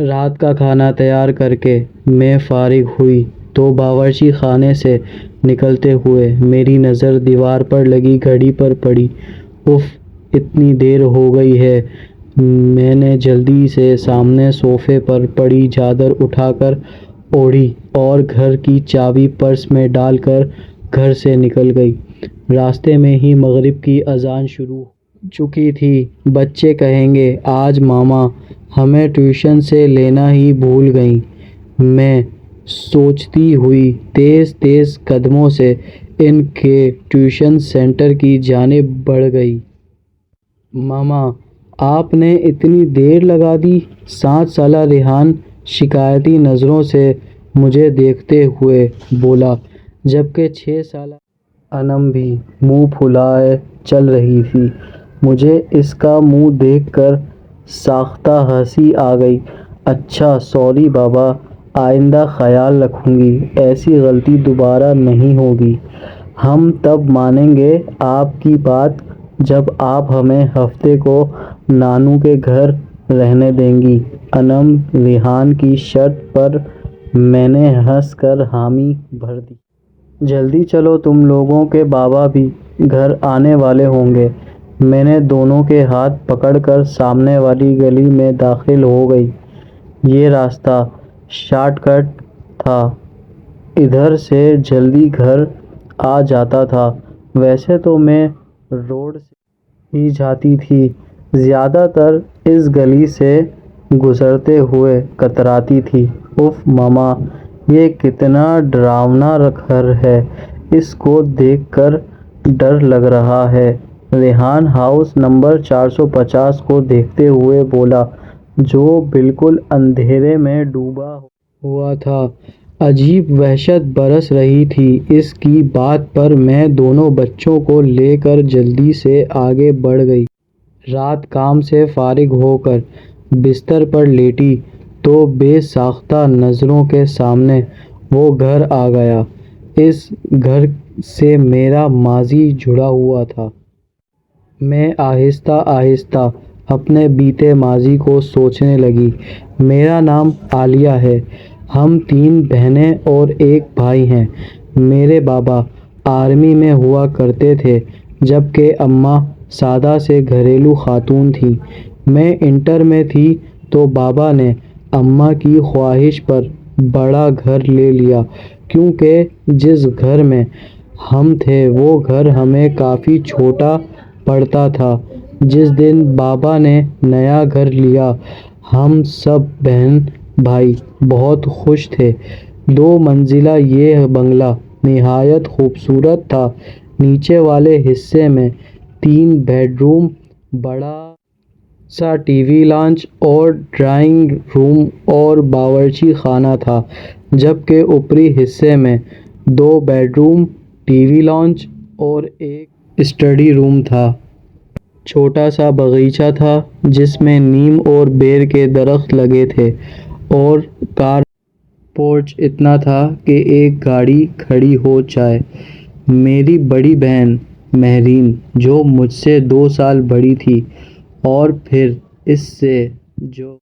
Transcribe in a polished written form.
رات کا کھانا تیار کر کے میں فارغ ہوئی تو باورچی خانے سے نکلتے ہوئے میری نظر دیوار پر لگی گھڑی پر پڑی۔ اف، اتنی دیر ہو گئی ہے۔ میں نے جلدی سے سامنے صوفے پر پڑی چادر اٹھا کر اوڑھی اور گھر کی چابی پرس میں ڈال کر گھر سے نکل گئی۔ راستے میں ہی مغرب کی اذان شروع ہو چکی تھی۔ بچے کہیں گے آج ماما ہمیں ٹیوشن سے لینا ہی بھول گئیں، میں سوچتی ہوئی تیز تیز قدموں سے ان کے ٹیوشن سینٹر کی جانب بڑھ گئی۔ ماما آپ نے اتنی دیر لگا دی؟ 7 سالہ ریحان شکایتی نظروں سے مجھے دیکھتے ہوئے بولا، جبکہ 6 سالہ انم بھی منہ پھلائے چل رہی تھی۔ مجھے اس کا منہ دیکھ کر ساختہ ہنسی آ گئی۔ اچھا سوری بابا، آئندہ خیال رکھوں گی، ایسی غلطی دوبارہ نہیں ہوگی۔ ہم تب مانیں گے آپ کی بات جب آپ ہمیں ہفتے کو نانو کے گھر رہنے دیں گی۔ انم ریحان کی شرط پر میں نے ہنس کر حامی بھر دی۔ جلدی چلو، تم لوگوں کے بابا بھی گھر آنے والے ہوں گے۔ میں نے دونوں کے ہاتھ پکڑ کر سامنے والی گلی میں داخل ہو گئی۔ یہ راستہ شارٹ کٹ تھا، ادھر سے جلدی گھر آ جاتا تھا۔ ویسے تو میں روڈ سے ہی جاتی تھی، زیادہ تر اس گلی سے گزرتے ہوئے کتراتی تھی۔ اف ماما، یہ کتنا ڈراؤنا گھر ہے، اس کو دیکھ کر ڈر لگ رہا ہے۔ ریحان ہاؤس نمبر 450 کو دیکھتے ہوئے بولا، جو بالکل اندھیرے میں ڈوبا ہوا تھا۔ عجیب وحشت برس رہی تھی اس کی بات پر۔ میں دونوں بچوں کو لے کر جلدی سے آگے بڑھ گئی۔ رات کام سے فارغ ہو کر بستر پر لیٹی تو بے ساختہ نظروں کے سامنے وہ گھر آ گیا۔ اس گھر سے میرا ماضی جڑا ہوا تھا۔ میں آہستہ آہستہ اپنے بیتے ماضی کو سوچنے لگی۔ میرا نام عالیہ ہے، ہم 3 بہنیں اور 1 بھائی ہیں۔ میرے بابا آرمی میں ہوا کرتے تھے، جبکہ اماں سادہ سے گھریلو خاتون تھیں۔ میں انٹر میں تھی تو بابا نے اماں کی خواہش پر بڑا گھر لے لیا، کیونکہ جس گھر میں ہم تھے وہ گھر ہمیں کافی چھوٹا پڑتا تھا۔ جس دن بابا نے نیا گھر لیا، ہم سب بہن بھائی بہت خوش تھے۔ 2 منزلہ یہ بنگلہ نہایت خوبصورت تھا۔ نیچے والے حصے میں 3 بیڈ روم، بڑا سا ٹی وی لانچ اور ڈرائنگ روم اور باورچی خانہ تھا، جبکہ اوپری حصے میں 2 bed room, T we launch اور 1 اسٹڈی روم تھا۔ چھوٹا سا باغیچہ تھا جس میں نیم اور بیر کے درخت لگے تھے، اور کار پورچ اتنا تھا کہ ایک گاڑی کھڑی ہو جائے۔ میری بڑی بہن مہرین، جو مجھ سے 2 سال بڑی تھی، اور پھر اس سے جو